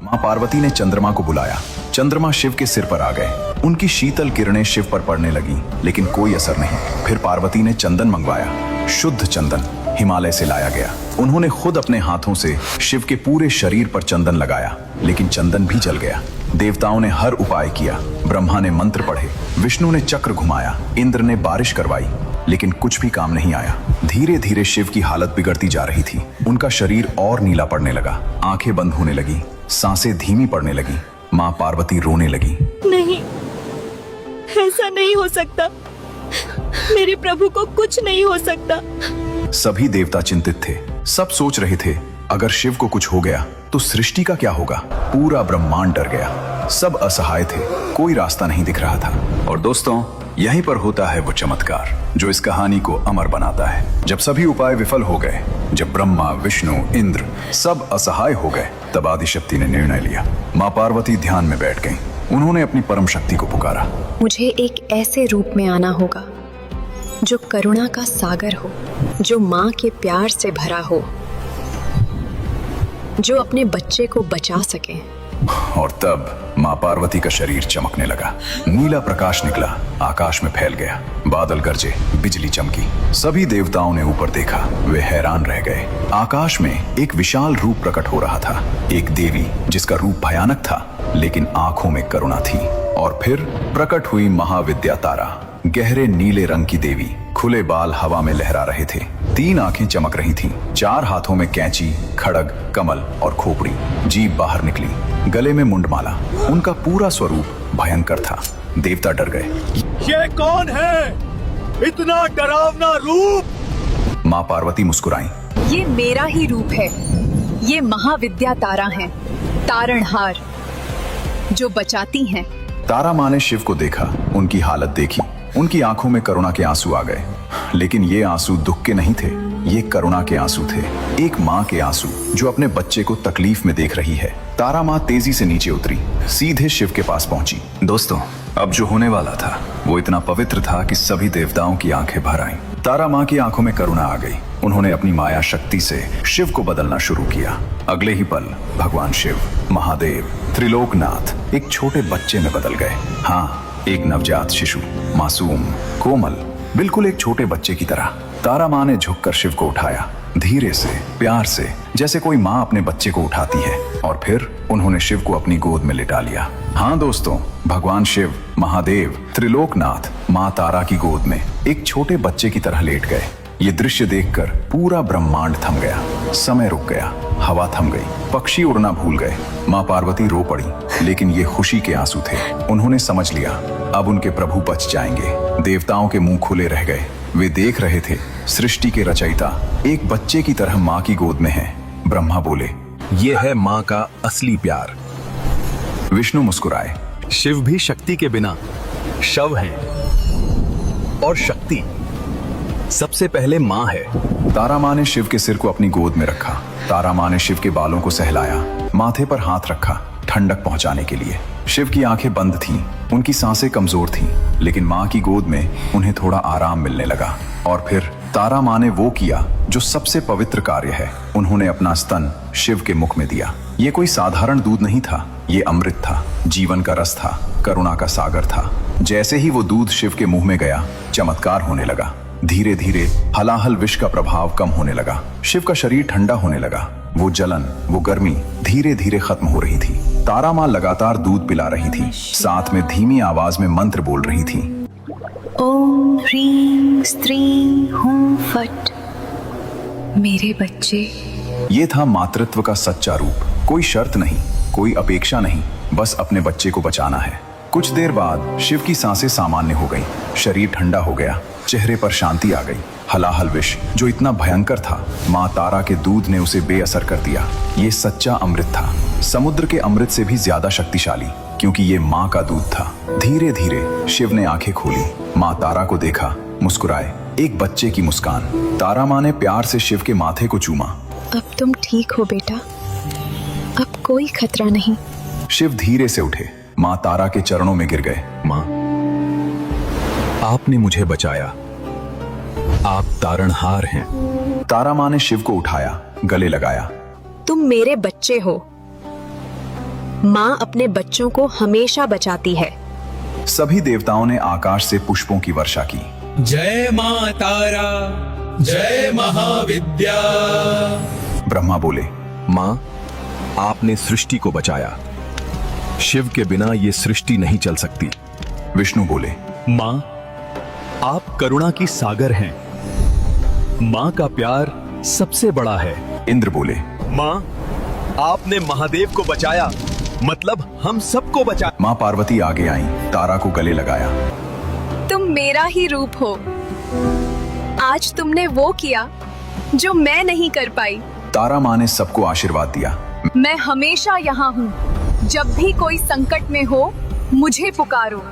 माँ पार्वती ने चंद्रमा को बुलाया। चंद्रमा शिव के सिर पर आ गए। उनकी शीतल किरणें शिव पर पड़ने लगी, लेकिन कोई असर नहीं। फिर पार्वती ने चंदन मंगवाया। शुद्ध चंदन हिमालय से लाया गया। उन्होंने खुद अपने हाथों से शिव के पूरे शरीर पर चंदन लगाया, लेकिन चंदन भी जल गया। देवताओं ने हर उपाय किया। ब्रह्मा ने मंत्र पढ़े, विष्णु ने चक्र घुमाया, इंद्र ने बारिश करवाई, लेकिन कुछ भी काम नहीं आया। धीरे धीरे शिव की हालत बिगड़ती जा रही थी। उनका शरीर और नीला पड़ने लगा, आंखें बंद होने लगी, सांसें धीमी पड़ने लगी। माँ पार्वती रोने लगी। नहीं, ऐसा नहीं हो सकता। मेरे प्रभु को कुछ नहीं हो सकता। सभी देवता चिंतित थे। सब सोच रहे थे, अगर शिव को कुछ हो गया तो सृष्टि का क्या होगा। पूरा ब्रह्मांड डर गया। सब असहाय थे, कोई रास्ता नहीं दिख रहा था। और दोस्तों, यहीं पर होता है वो चमत्कार जो इस कहानी को अमर बनाता है। जब सभी उपाय विफल हो गए, जब ब्रह्मा, विष्णु, इंद्र सब असहाय हो गए, तब आदिशक्ति ने निर्णय लिया। माँ पार्वती ध्यान में बैठ गईं। उन्होंने अपनी परम शक्ति को पुकारा। मुझे एक ऐसे रूप में आना होगा जो करुणा का सागर हो, जो माँ के प्यार से भरा हो, जो अपने बच्चे को बचा सके। और तब माँ पार्वती का शरीर चमकने लगा। नीला प्रकाश निकला, आकाश में फैल गया। बादल गरजे, बिजली चमकी। सभी देवताओं ने ऊपर देखा। वे हैरान रह गए। आकाश में एक विशाल रूप प्रकट हो रहा था। एक देवी जिसका रूप भयानक था, लेकिन आंखों में करुणा थी। और फिर प्रकट हुई महाविद्या तारा, गहरे नीले रंग की देवी। खुले बाल हवा में लहरा रहे थे। 3 आंखें चमक रही थीं। 4 हाथों में कैंची, खड़ग, कमल और खोपड़ी। जीभ बाहर निकली, गले में मुंडमाला। उनका पूरा स्वरूप भयंकर था। देवता डर गए। ये कौन है? इतना डरावना रूप? माँ पार्वती मुस्कुराई। ये मेरा ही रूप है। ये महाविद्या तारा है, तारणहार, जो बचाती हैं। तारा माँ ने शिव को देखा, उनकी हालत देखी। उनकी आंखों में करुणा के आंसू आ गए, लेकिन ये आंसू दुख के नहीं थे, ये करुणा के आंसू थे। एक माँ के आंसू जो अपने बच्चे को तकलीफ में देख रही है। तारा माँ तेजी से नीचे उतरी, सीधे शिव के पास पहुंची। दोस्तों, अब जो होने वाला था वो इतना पवित्र था कि सभी देवताओं की आंखें भर आईं। तारा माँ की आंखों में करुणा आ गई। उन्होंने अपनी माया शक्ति से शिव को बदलना शुरू किया। अगले ही पल भगवान शिव, महादेव, त्रिलोकनाथ एक छोटे बच्चे में बदल गए। हाँ, एक नवजात शिशु, मासूम, कोमल, बिल्कुल एक छोटे बच्चे की तरह। तारा माँ ने झुककर शिव को उठाया, धीरे से, प्यार से, जैसे कोई माँ अपने बच्चे को उठाती है। और फिर उन्होंने शिव को अपनी गोद में लिटा लिया। हाँ दोस्तों, भगवान शिव, महादेव, त्रिलोकनाथ माँ तारा की गोद में एक छोटे बच्चे की तरह लेट गए। ये दृश्य देखकर पूरा ब्रह्मांड थम गया। समय रुक गया, हवा थम गई, पक्षी उड़ना भूल गए। माँ पार्वती रो पड़ी, लेकिन ये खुशी के आंसू थे। उन्होंने समझ लिया, अब उनके प्रभु बच जाएंगे। देवताओं के मुंह खुले रह गए। वे देख रहे थे, सृष्टि के रचयिता एक बच्चे की तरह माँ की गोद में है। ब्रह्मा बोले, ये है माँ का असली प्यार। विष्णु मुस्कुराए। शिव भी शक्ति के बिना शव है, और शक्ति सबसे पहले माँ है। तारा माँ ने शिव के सिर को अपनी गोद में रखा। तारा माँ ने शिव के बालों को सहलाया, माथे पर हाथ रखा ठंडक पहुंचाने के लिए। शिव की आंखें बंद थीं, उनकी सांसें कमजोर थीं, लेकिन माँ की गोद में उन्हें थोड़ा आराम मिलने लगा। और फिर तारा माँ ने वो किया जो सबसे पवित्र कार्य है। उन्होंने अपना स्तन शिव के मुख में दिया। ये कोई साधारण दूध नहीं था, ये अमृत था, जीवन का रस था, करुणा का सागर था। जैसे ही वो दूध शिव के मुंह में गया, चमत्कार होने लगा। धीरे धीरे हलाहल विष का प्रभाव कम होने लगा। शिव का शरीर ठंडा होने लगा। वो जलन, वो गर्मी धीरे धीरे खत्म हो रही थी। तारा माँ लगातार दूध पिला रही थी, साथ में धीमी आवाज में मंत्र बोल रही थी। ओम ह्रीं स्त्रीं हूं फट, मेरे बच्चे। ये था मातृत्व का सच्चा रूप। कोई शर्त नहीं, कोई अपेक्षा नहीं, बस अपने बच्चे को बचाना है। कुछ देर बाद शिव की सांसें सामान्य हो गई, शरीर ठंडा हो गया, चेहरे पर शांति आ गई। हलाहल विष जो इतना भयंकर था, माँ तारा के दूध ने उसे बेअसर कर दिया। ये सच्चा अमृत था, समुद्र के अमृत से भी ज्यादा शक्तिशाली, क्योंकि ये माँ का दूध था। धीरे धीरे शिव ने आंखें खोली, माँ तारा को देखा, मुस्कुराए, एक बच्चे की मुस्कान। तारा माँ ने प्यार से शिव के माथे को चूमा। अब तुम ठीक हो बेटा, अब कोई खतरा नहीं। शिव धीरे से उठे, माँ तारा के चरणों में गिर गए। माँ, आपने मुझे बचाया, आप तारणहार हैं। तारा माँ ने शिव को उठाया, गले लगाया। तुम मेरे बच्चे हो, माँ अपने बच्चों को हमेशा बचाती है। सभी देवताओं ने आकाश से पुष्पों की वर्षा की। जय मां तारा, जय महाविद्या। ब्रह्मा बोले, माँ, आपने सृष्टि को बचाया। शिव के बिना ये सृष्टि नहीं चल सकती। विष्णु बोले, माँ, आप करुणा की सागर हैं। माँ का प्यार सबसे बड़ा है। इंद्र बोले, माँ, आपने महादेव को बचाया, मतलब हम सबको बचा। माँ पार्वती आगे आई, तारा को गले लगाया। तुम मेरा ही रूप हो। आज तुमने वो किया जो मैं नहीं कर पाई। तारा माँ ने सबको आशीर्वाद दिया। मैं हमेशा यहाँ हूँ। जब भी कोई संकट में हो, मुझे पुकारो।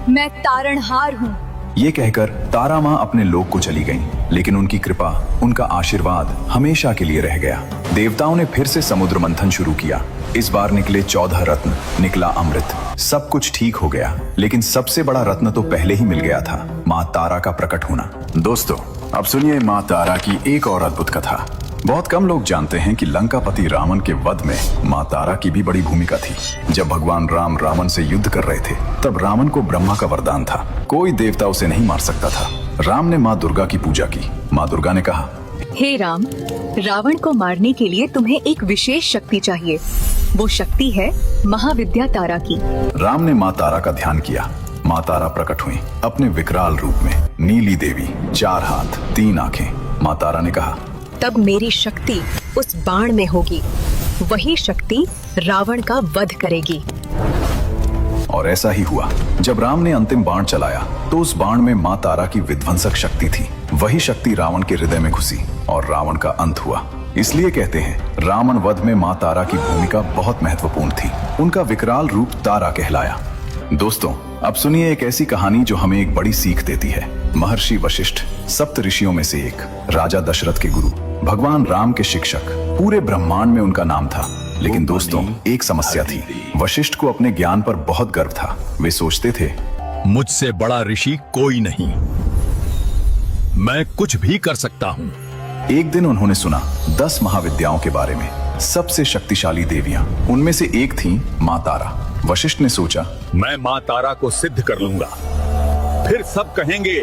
मैं तारणहार हूँ। ये कहकर तारा माँ अपने लोक को चली गईं, लेकिन उनकी कृपा, उनका आशीर्वाद हमेशा के लिए रह गया। देवताओं ने फिर से समुद्र मंथन शुरू किया। इस बार निकले 14 रत्न, निकला अमृत। सब कुछ ठीक हो गया, लेकिन सबसे बड़ा रत्न तो पहले ही मिल गया था, माँ तारा का प्रकट होना। दोस्तों, अब सुनिए माँ तारा की एक और अद्भुत कथा। बहुत कम लोग जानते हैं कि लंकापति रावण के वध में माँ तारा की भी बड़ी भूमिका थी। जब भगवान राम रावण से युद्ध कर रहे थे, तब रावण को ब्रह्मा का वरदान था, कोई देवता उसे नहीं मार सकता था। राम ने माँ दुर्गा की पूजा की। माँ दुर्गा ने कहा, हे राम, रावण को मारने के लिए तुम्हें एक विशेष शक्ति चाहिए। वो शक्ति है महाविद्या तारा की। राम ने माँ तारा का ध्यान किया। माँ तारा प्रकट हुई अपने विकराल रूप में, नीली देवी, 4 हाथ, 3 आंखें। माँ तारा ने कहा, तब मेरी शक्ति उस बाण में होगी। वही शक्ति रावण का वध करेगी। और ऐसा ही हुआ। जब राम ने अंतिम बाण चलाया, तो उस बाण में माँ तारा की विध्वंसक शक्ति थी। वही शक्ति रावण के हृदय में घुसी और रावण का अंत हुआ। इसलिए कहते हैं, रावण वध में माँ तारा की भूमिका बहुत महत्वपूर्ण थी। उनका विकराल रूप तारा कहलाया। दोस्तों, अब सुनिए एक ऐसी कहानी जो हमें एक बड़ी सीख देती है। महर्षि वशिष्ठ, सप्त ऋषियों में से एक, राजा दशरथ के गुरु, भगवान राम के शिक्षक, पूरे ब्रह्मांड में उनका नाम था। लेकिन दोस्तों, एक समस्या थी। वशिष्ठ को अपने ज्ञान पर बहुत गर्व था। वे सोचते थे, मुझसे बड़ा ऋषि कोई नहीं, मैं कुछ भी कर सकता हूँ। एक दिन उन्होंने सुना 10 महाविद्याओं के बारे में, सबसे शक्तिशाली देवियां। उनमें से एक थी माँ तारा। वशिष्ठ ने सोचा, मैं माँ तारा को सिद्ध कर लूंगा, फिर सब कहेंगे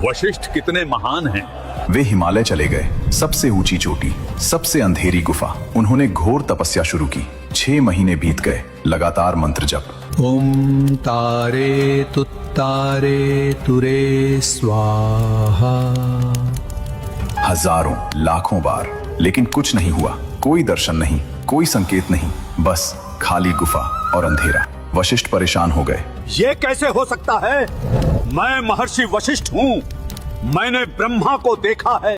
वशिष्ठ कितने महान हैं। वे हिमालय चले गए, सबसे ऊंची चोटी, सबसे अंधेरी गुफा। उन्होंने घोर तपस्या शुरू की। 6 महीने बीत गए, लगातार मंत्र जप। ओम तारे तुत्तारे तुरे स्वाहा। हजारों, लाखों बार, लेकिन कुछ नहीं हुआ। कोई दर्शन नहीं, कोई संकेत नहीं, बस खाली गुफा और अंधेरा। वशिष्ठ परेशान हो गए। ये कैसे हो सकता है? मैं महर्षि वशिष्ठ हूँ। मैंने ब्रह्मा को देखा है।